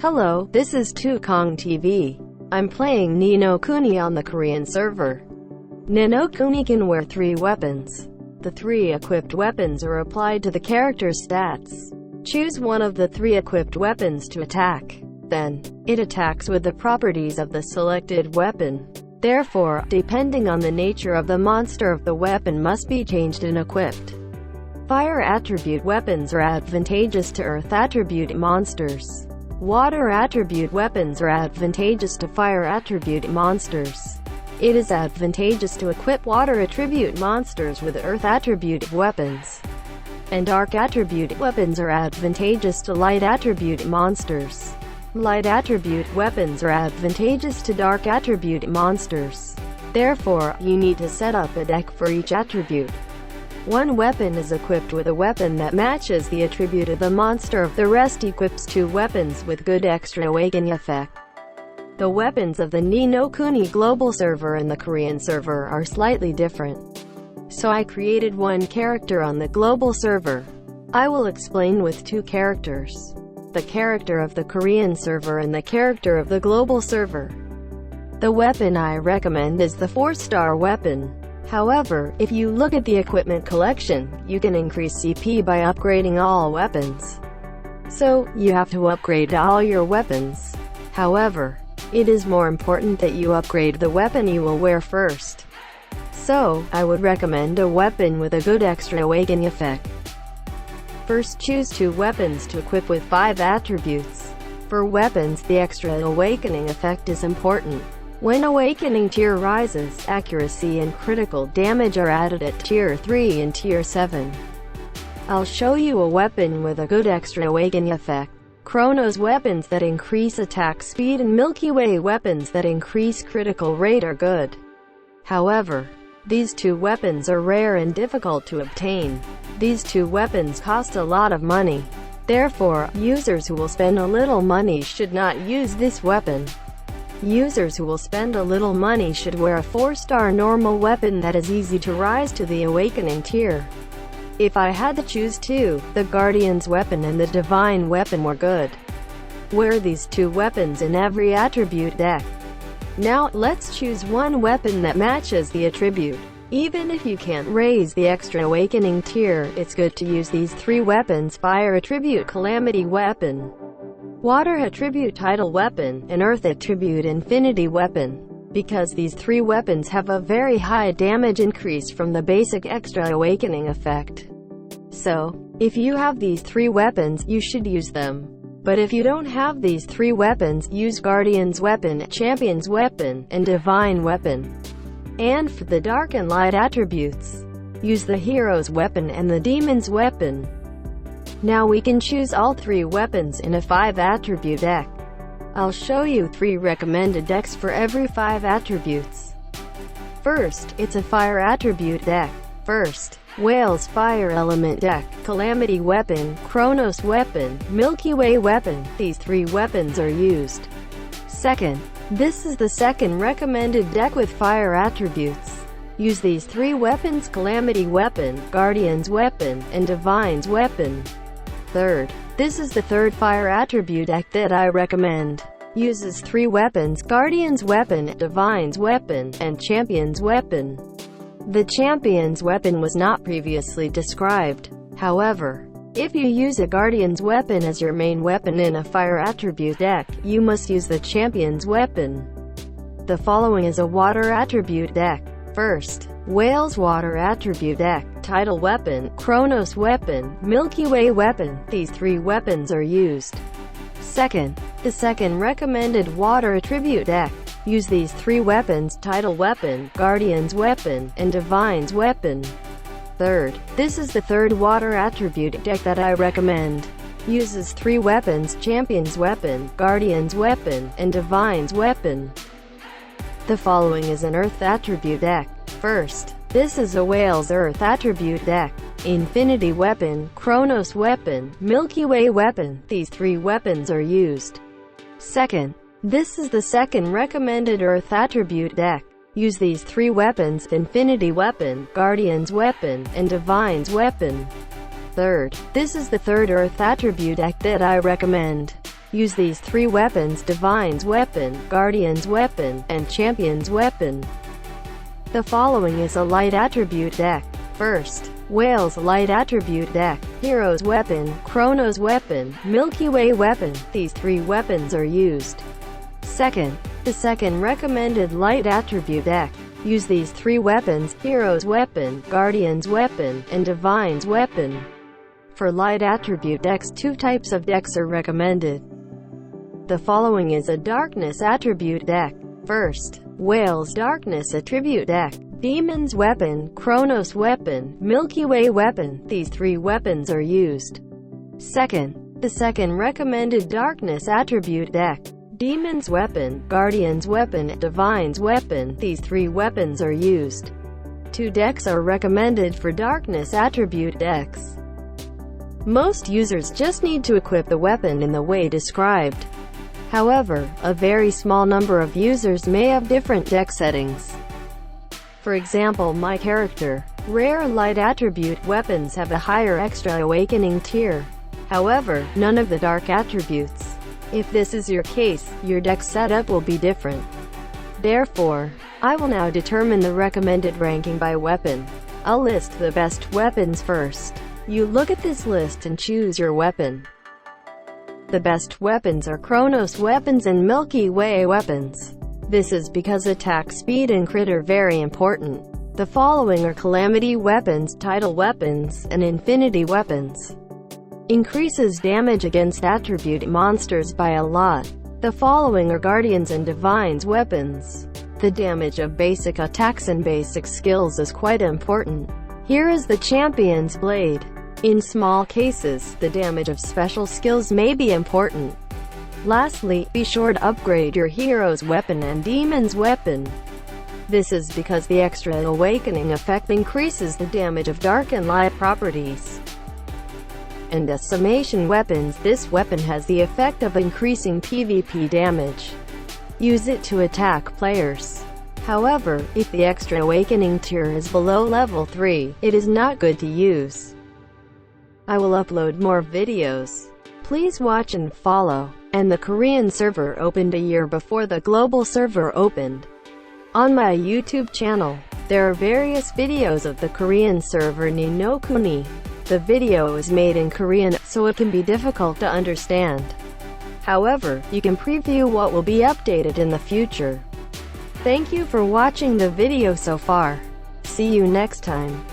Hello, this is Tukong TV. I'm playing Ninokuni on the Korean server. Ninokuni can wear 3 weapons. The 3 equipped weapons are applied to the character's stats. Choose one of the 3 equipped weapons to attack. Then, it attacks with the properties of the selected weapon. Therefore, depending on the nature of the monster of the weapon must be changed and equipped. Fire attribute weapons are advantageous to earth attribute monsters. Water attribute weapons are advantageous to fire attribute monsters. It is advantageous to equip water attribute monsters with earth attribute weapons. And dark attribute weapons are advantageous to light attribute monsters. Light attribute weapons are advantageous to dark attribute monsters. Therefore, you need to set up a deck for each attribute. One weapon is equipped with a weapon that matches the attribute of the monster. The rest equips 2 weapons with good extra awakening effect. The weapons of the Ninokuni global server and the Korean server are slightly different. So I created one character on the global server. I will explain with 2 characters. The character of the Korean server and the character of the global server. The weapon I recommend is the 4-star weapon. However, if you look at the equipment collection, you can increase CP by upgrading all weapons. So, you have to upgrade all your weapons. However, it is more important that you upgrade the weapon you will wear first. So, I would recommend a weapon with a good extra awakening effect. First, choose 2 weapons to equip with 5 attributes. For weapons, the extra awakening effect is important. When awakening tier rises, accuracy and critical damage are added at tier 3 and tier 7. I'll show you a weapon with a good extra awakening effect. Kronos weapons that increase attack speed and Milky Way weapons that increase critical rate are good. However, these 2 weapons are rare and difficult to obtain. These 2 weapons cost a lot of money. Therefore, users who will spend a little money should not use this weapon. Users who will spend a little money should wear a 4-star normal weapon that is easy to rise to the awakening tier. If I had to choose 2, the Guardian's weapon and the Divine weapon were good. Wear these 2 weapons in every attribute deck. Now, let's choose one weapon that matches the attribute. Even if you can't raise the extra awakening tier, it's good to use these 3 weapons: Fire attribute Calamity weapon, Water attribute Tidal weapon, and Earth attribute Infinity weapon. Because these 3 weapons have a very high damage increase from the basic extra awakening effect. So, if you have these 3 weapons, you should use them. But if you don't have these 3 weapons, use Guardian's weapon, Champion's weapon, and Divine weapon. And for the dark and light attributes, use the Hero's weapon and the Demon's weapon. Now we can choose all 3 weapons in a 5 attribute deck. I'll show you 3 recommended decks for every 5 attributes. First, it's a fire attribute deck. First, Whale's fire element deck, Calamity weapon, Kronos weapon, Milky Way weapon. These 3 weapons are used. Second, this is the second recommended deck with fire attributes. Use these 3 weapons: Calamity weapon, Guardian's weapon, and Divine's weapon. Third, this is the third fire attribute deck that I recommend. Uses 3 weapons: Guardian's weapon, Divine's weapon, and Champion's weapon. The Champion's weapon was not previously described. However, if you use a Guardian's weapon as your main weapon in a fire attribute deck, you must use the Champion's weapon. The following is a water attribute deck. First, Whale's water attribute deck, Tidal weapon, Kronos weapon, Milky Way weapon. These 3 weapons are used. Second, the second recommended water attribute deck. Use these 3 weapons: Tidal weapon, Guardian's weapon, and Divine's weapon. Third, this is the third water attribute deck that I recommend. Uses 3 weapons: Champion's weapon, Guardian's weapon, and Divine's weapon. The following is an earth attribute deck. First, this is a Whale's earth attribute deck. Infinity weapon, Kronos weapon, Milky Way weapon. These 3 weapons are used. Second, this is the second recommended earth attribute deck. Use these 3 weapons: Infinity weapon, Guardian's weapon, and Divine's weapon. Third, this is the third earth attribute deck that I recommend. Use these 3 weapons: Divine's Weapon, Guardian's Weapon, and Champion's Weapon. The following is a light attribute deck. First, Whale's light attribute deck. Hero's Weapon, Kronos Weapon, Milky Way Weapon. These 3 weapons are used. Second, the second recommended light attribute deck. Use these 3 weapons: Hero's Weapon, Guardian's Weapon, and Divine's Weapon. For light attribute decks, 2 types of decks are recommended. The following is a Darkness attribute deck. First, Whale's Darkness attribute deck. Demon's Weapon, Kronos Weapon, Milky Way Weapon. These 3 weapons are used. Second, the second recommended Darkness attribute deck. Demon's Weapon, Guardian's Weapon, Divine's Weapon. These 3 weapons are used. 2 decks are recommended for Darkness attribute decks. Most users just need to equip the weapon in the way described. However, a very small number of users may have different deck settings. For example, my character, rare light attribute weapons have a higher extra awakening tier. However, none of the dark attributes. If this is your case, your deck setup will be different. Therefore, I will now determine the recommended ranking by weapon. I'll list the best weapons first. You look at this list and choose your weapon. The best weapons are Kronos weapons and Milky Way weapons. This is because attack speed and crit are very important. The following are Calamity weapons, Tidal weapons, and Infinity weapons. Increases damage against attribute monsters by a lot. The following are Guardians and Divine's weapons. The damage of basic attacks and basic skills is quite important. Here is the Champion's Blade. In small cases, the damage of special skills may be important. Lastly, be sure to upgrade your Hero's Weapon and Demon's Weapon. This is because the extra awakening effect increases the damage of dark and light properties. And Decimation weapons, this weapon has the effect of increasing PvP damage. Use it to attack players. However, if the extra awakening tier is below level 3, it is not good to use. I will upload more videos. Please watch and follow. And the Korean server opened a year before the global server opened. On my YouTube channel, there are various videos of the Korean server Ninokuni. The video is made in Korean, so it can be difficult to understand. However, you can preview what will be updated in the future. Thank you for watching the video so far. See you next time.